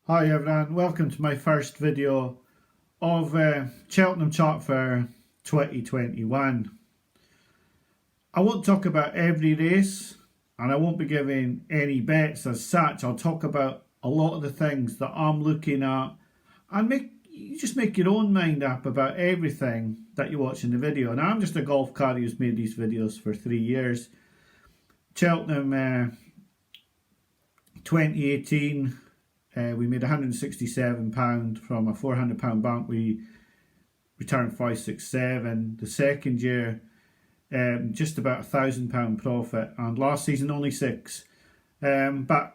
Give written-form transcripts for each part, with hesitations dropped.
Hi everyone, welcome to my first video of Cheltenham Chalk Fair 2021. I won't talk about every race and I won't be giving any bets as such. I'll talk about a lot of the things that I'm looking at and you just make your own mind up about everything that you watch in the video. And I'm just a golf caddy who's made these videos for 3 years. Cheltenham 2018. We made £167 from a £400 bank. We returned 567. The second year, just about £1,000 profit, and last season only 6. But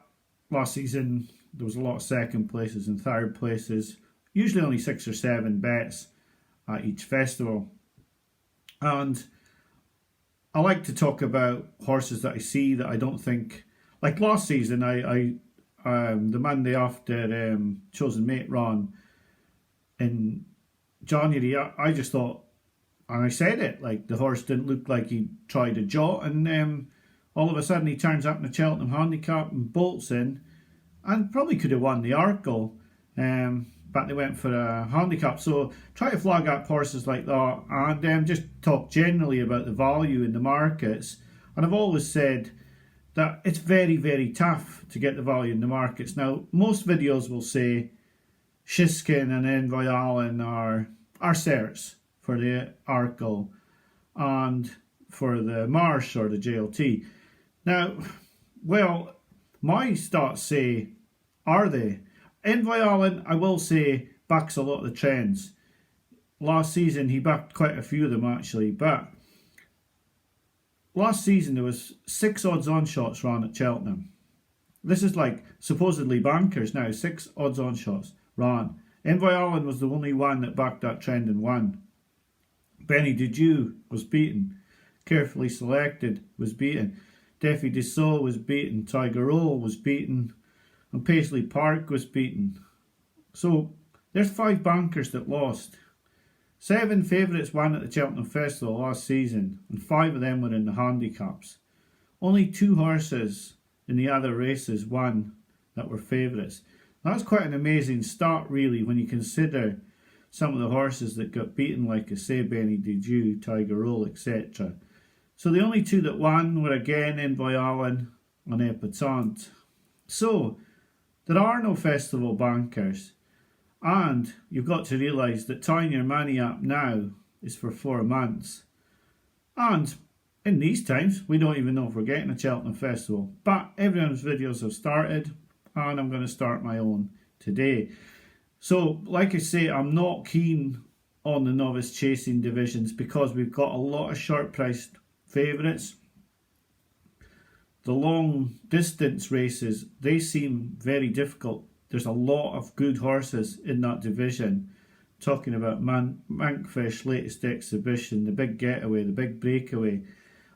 last season there was a lot of second places and third places. Usually only 6 or 7 bets at each festival. And I like to talk about horses that I see that I don't think, like last season, the Monday after Chosen Mate run in January, I just thought, and I said it, like the horse didn't look like he tried a jot, and all of a sudden he turns up in the Cheltenham handicap and bolts in, and probably could have won the Arkle, but they went for a handicap. So try to flag up horses like that, and just talk generally about the value in the markets. And I've always said that it's very, very tough to get the value in the markets. Now, most videos will say Shiskin and Envoy Allen are certs for the Arkle and for the Marsh or the JLT. Now, well, my stats say, are they? Envoy Allen, I will say, backs a lot of the trends. Last season, he backed quite a few of them actually, but last season there was 6 odds-on shots ran at Cheltenham. This is like supposedly bankers now. 6 odds-on shots ran. Envoy Allen was the only one that backed that trend and won. Benny Dejeu was beaten. Carefully Selected was beaten. Defi Dessau was beaten. Tiger Roll was beaten. And Paisley Park was beaten. So there's 5 bankers that lost. 7 favourites won at the Cheltenham Festival last season, and 5 of them were in the handicaps. Only 2 horses in the other races won that were favourites. That's quite an amazing start, really, when you consider some of the horses that got beaten, like I say, Benny Dejeu, Tiger Roll, etc. So the only 2 that won were again Envoy Allen and Epatante. So there are no festival bankers. And you've got to realise that tying your money up now is for 4 months. And in these times, we don't even know if we're getting a Cheltenham Festival. But everyone's videos have started, and I'm going to start my own today. So, like I say, I'm not keen on the novice chasing divisions because we've got a lot of short-priced favourites. The long distance races, they seem very difficult. There's a lot of good horses in that division. Talking about Mankfish, Latest Exhibition, the Big Getaway, the Big Breakaway,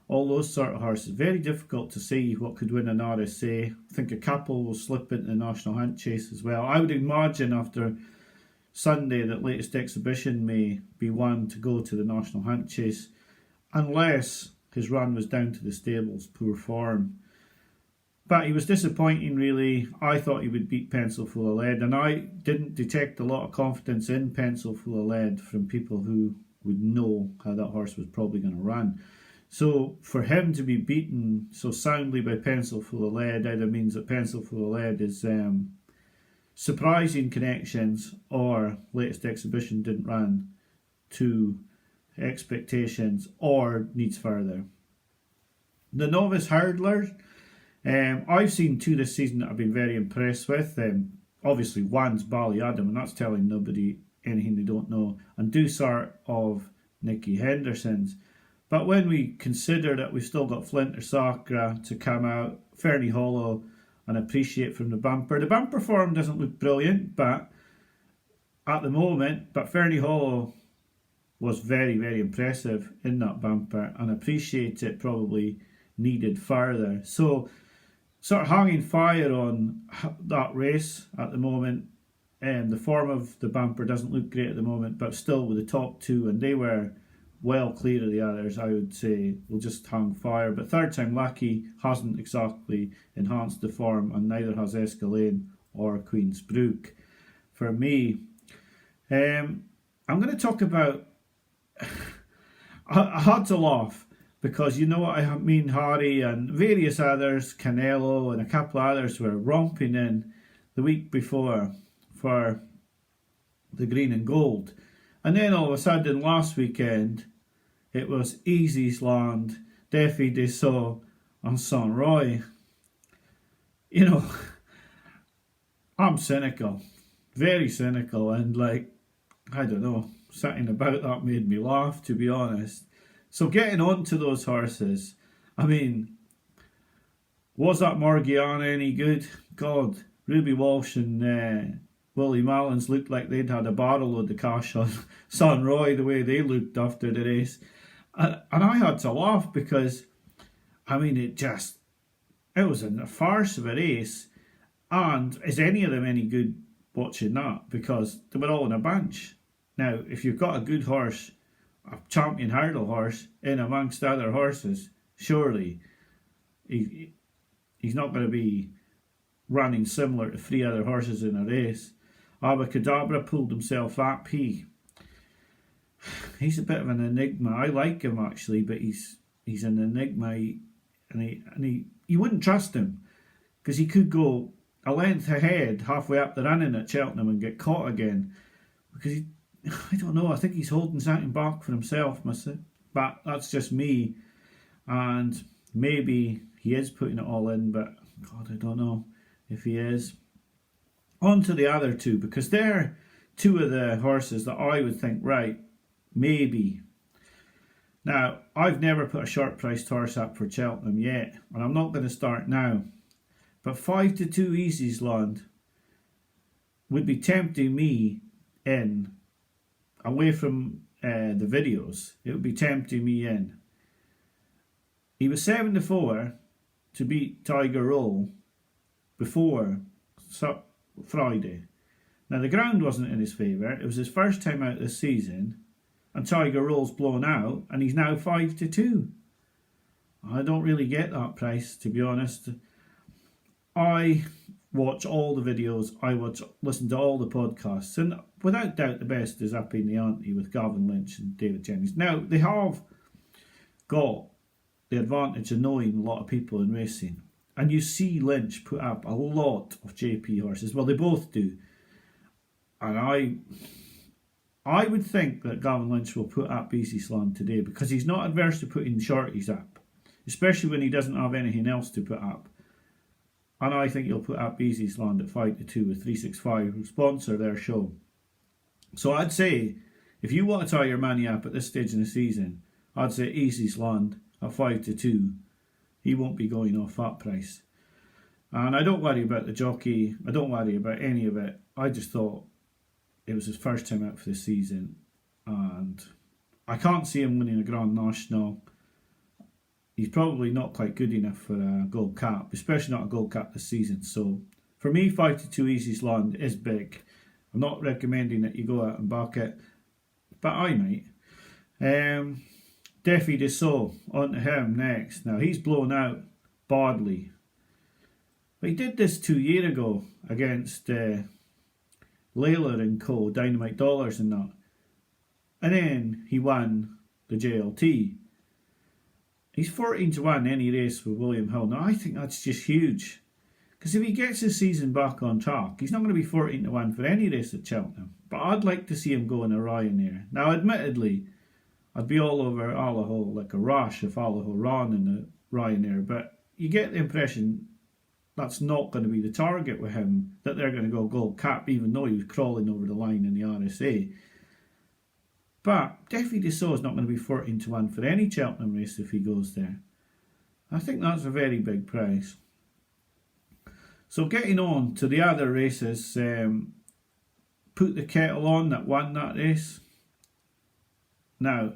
all those sort of horses. Very difficult to see what could win an RSA. I think a couple will slip into the National Hunt Chase as well. I would imagine after Sunday that Latest Exhibition may be one to go to the National Hunt Chase, unless his run was down to the stables, poor form. But he was disappointing, really. I thought he would beat Pencil Full of Lead, and I didn't detect a lot of confidence in Pencil Full of Lead from people who would know how that horse was probably going to run. So for him to be beaten so soundly by Pencil Full of Lead either means that Pencil Full of Lead is surprising connections, or Latest Exhibition didn't run to expectations, or needs further. The novice hurdlers, I've seen 2 this season that I've been very impressed with. Obviously, one's Ballyadam, and that's telling nobody anything they don't know, and Dusart of Nicky Henderson's. But when we consider that we've still got Flint or Sacra to come out, Fernie Hollow, and Appreciate from the bumper form doesn't look brilliant, but at the moment, but Fernie Hollow was very, very impressive in that bumper, and Appreciate it probably needed further. So sort of hanging fire on that race at the moment. The form of the bumper doesn't look great at the moment, but still with the top 2, and they were well clear of the others, I would say we'll just hang fire. But Third Time Lucky hasn't exactly enhanced the form, and neither has Escalade or Queensbrook for me. I'm going to talk about. I had to laugh because you know what I mean. Harry and various others, Canelo and a couple of others were romping in the week before for the green and gold, and then all of a sudden last weekend it was Easy's Land, Defi Dessau and Saint Roy. You know, I'm cynical, very cynical, and like, I don't know, something about that made me laugh, to be honest. So getting on to those horses, I mean, was that Morgiana any good? God, Ruby Walsh and Willie Mullins looked like they'd had a barrel load of cash on Saint Roy, the way they looked after the race. And I had to laugh because, I mean, it was a farce of a race. And is any of them any good watching that? Because they were all in a bunch. Now, if you've got a good horse, a champion hurdle horse, in amongst other horses, surely he's not going to be running similar to 3 other horses in a race. Abacadabra pulled himself up. He's a bit of an enigma. I like him actually, but he's an enigma. You wouldn't trust him because he could go a length ahead halfway up the running at Cheltenham and get caught again because I don't know, I think he's holding something back for himself, but that's just me, and maybe he is putting it all in, but God, I don't know if he is. On to the other two, because they're two of the horses that I would think, right, maybe. Now, I've never put a short priced horse up for Cheltenham yet, and I'm not going to start now, but 5-2 Easy's Land would be tempting me in. Away from the videos, it would be tempting me in. He was 7-4 to beat Tiger Roll before Friday. Now the ground wasn't in his favour. It was his first time out this season, and Tiger Roll's blown out, and he's now 5-2. I don't really get that price, to be honest. I watch all the videos, listen to all the podcasts, and without doubt the best is Up in the Ante with Gavin Lynch and David Jennings. Now, they have got the advantage of knowing a lot of people in racing, and you see Lynch put up a lot of JP horses. Well, they both do, and I would think that Gavin Lynch will put up Easy's Land today because he's not adverse to putting shorties up, especially when he doesn't have anything else to put up. And I think he'll put up Easy's Land at 5-2 with 365, who sponsor their show. So I'd say, if you want to tie your money up at this stage in the season, I'd say Easy's Land at 5-2. He won't be going off that price. And I don't worry about the jockey. I don't worry about any of it. I just thought it was his first time out for the season. And I can't see him winning a Grand National. He's probably not quite good enough for a Gold Cap, especially not a Gold Cap this season. So for me, 5-2 Easy's Land is big. I'm not recommending that you go out and back it, but I might. Defi Dessau, on to him next. Now he's blown out badly, but he did this 2 years ago against Layla and Co, Dynamite Dollars and that, and then he won the JLT. He's 14-1 any race with William Hill. Now I think that's just huge, because if he gets his season back on track, he's not going to be 14-1 for any race at Cheltenham. But I'd like to see him go in a Ryanair. Now admittedly, I'd be all over Allaho like a rash if Allaho ran in the Ryanair, but you get the impression that's not going to be the target with him, that they're going to go Gold Cap, even though he was crawling over the line in the RSA. But Defi Dessau is not going to be 14-1 for any Cheltenham race if he goes there. I think that's a very big price. So getting on to the other races, Put the Kettle On that won that race. Now,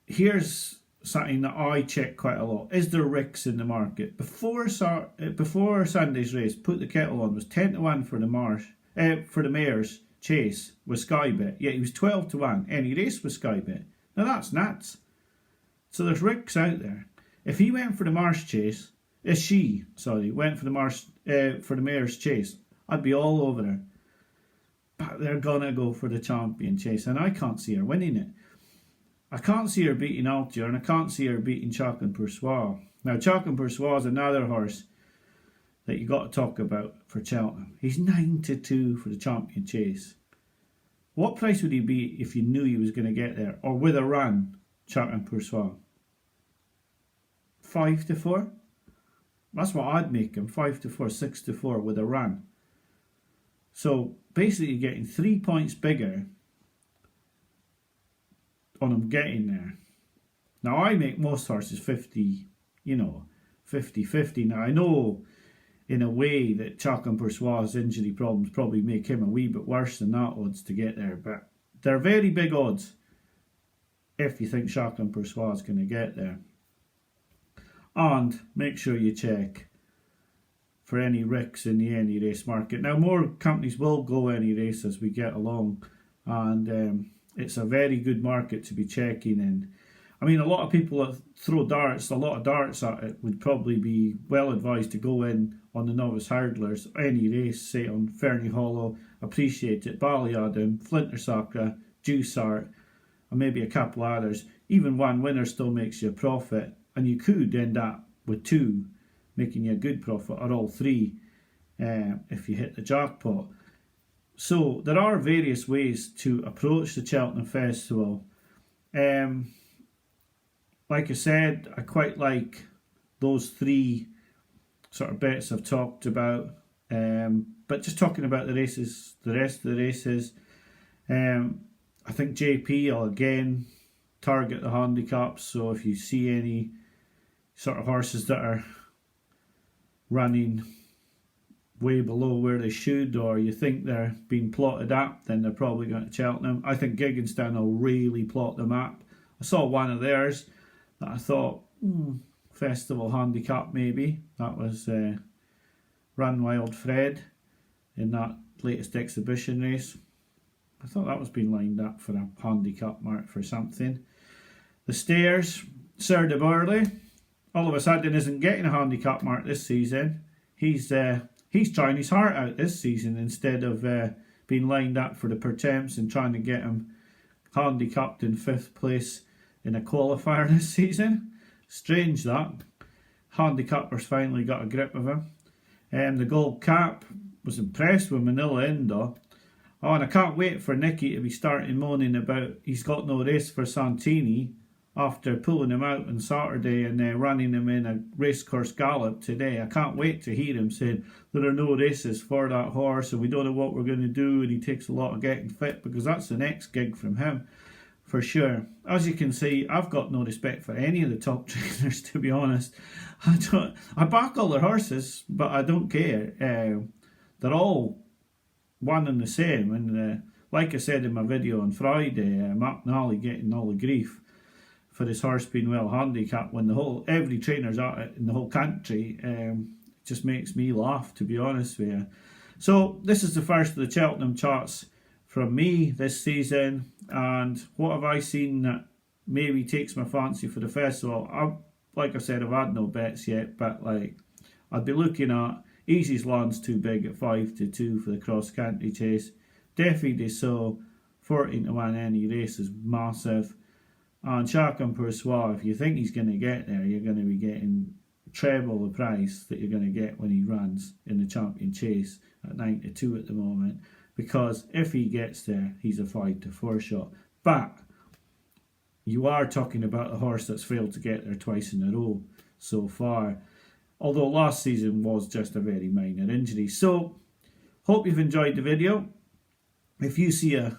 here's something that I check quite a lot. Is there ricks in the market? Before Sunday's race, Put the Kettle On was 10-1 for the Mayor's Chase with Skybet. Yet he was 12-1 any race with Skybet. Now that's nuts. So there's ricks out there. If he went for the Marsh Chase, went for the Mayor's Chase, I'd be all over her. But they're going to go for the champion chase, and I can't see her winning it. I can't see her beating Altior, and I can't see her beating Cheltenham Poursois. Now, Cheltenham Poursois is another horse that you got to talk about for Cheltenham. He's 9-2 for the champion chase. What price would he be if you knew he was going to get there, or with a run, Cheltenham Poursois? 5-4? That's what I'd make him. 5-4, 6-4 with a run. So basically, you're getting 3 points bigger on him getting there. Now, I make most horses 50, 50-50. Now, I know in a way that Cheltenham Poursois' injury problems probably make him a wee bit worse than that odds to get there, but they're very big odds if you think Cheltenham Poursois is going to get there. And make sure you check for any ricks in the any race market. Now, more companies will go any race as we get along, and it's a very good market to be checking in. I mean, a lot of people that throw darts, a lot of darts at it, would probably be well advised to go in on the novice hurdlers, any race, say on Fernie Hollow, Appreciate It, Ballyadam, Flintersacre, Dewsart, and maybe a couple of others. Even one winner still makes you a profit, and you could end up with two making you a good profit, or all three if you hit the jackpot. So there are various ways to approach the Cheltenham Festival. Like I said, I quite like those three sort of bets I've talked about. But just talking about the races, the rest of the races, I think JP will again target the handicaps. So if you see any sort of horses that are running way below where they should, or you think they're being plotted up, then they're probably going to Cheltenham. I think Gigginstown will really plot them up. I saw one of theirs that I thought, festival handicap maybe. That was Run Wild Fred in that latest exhibition race. I thought that was being lined up for a handicap mark for something. The Stairs, Sir de Burley, all of a sudden isn't getting a handicap mark this season. He's trying his heart out this season instead of being lined up for the Pertemps and trying to get him handicapped in 5th place in a qualifier this season. Strange that. Handicappers finally got a grip of him. The Gold Cap, was impressed with Manila Indo. Oh, and I can't wait for Nicky to be starting moaning about he's got no race for Santini after pulling him out on Saturday and running him in a racecourse gallop today. I can't wait to hear him saying there are no races for that horse and we don't know what we're going to do, and he takes a lot of getting fit, because that's the next gig from him for sure. As you can see, I've got no respect for any of the top trainers, to be honest. I back all their horses, but I don't care. They're all one and the same, and like I said in my video on Friday, Mark Nally getting all the grief for his horse being well handicapped when every trainer's at it in the whole country. Just makes me laugh, to be honest with you. So this is the first of the Cheltenham charts from me this season, and what have I seen that maybe takes my fancy for the festival? Like I said, I've had no bets yet, but I'd be looking at Easy's Land's Too Big at 5-2 for the cross country chase. Defi de So 14-1 any race is massive. And Cheltenham Poursois, if you think he's going to get there, you're going to be getting treble the price that you're going to get when he runs in the champion chase at 9-2 at the moment. Because if he gets there, he's a 5-4 shot. But you are talking about a horse that's failed to get there twice in a row so far. Although last season was just a very minor injury. So, hope you've enjoyed the video. If you see a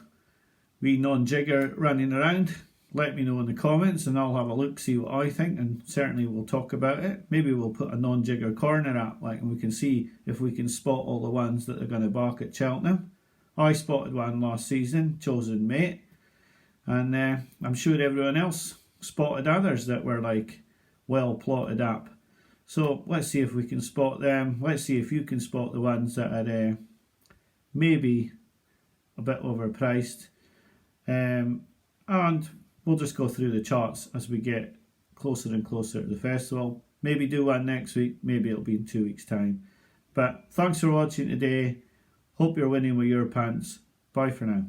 wee non-jigger running around, let me know in the comments and I'll have a look, see what I think, and certainly we'll talk about it. Maybe we'll put a non-jigger corner up, and we can see if we can spot all the ones that are going to bark at Cheltenham. I spotted one last season, Chosen Mate, and I'm sure everyone else spotted others that were well plotted up. So let's see if we can spot them. Let's see if you can spot the ones that are maybe a bit overpriced. And we'll just go through the charts as we get closer and closer to the festival. Maybe do one next week, maybe it'll be in 2 weeks' time. But thanks for watching today, Hope you're winning with your pants. Bye for now.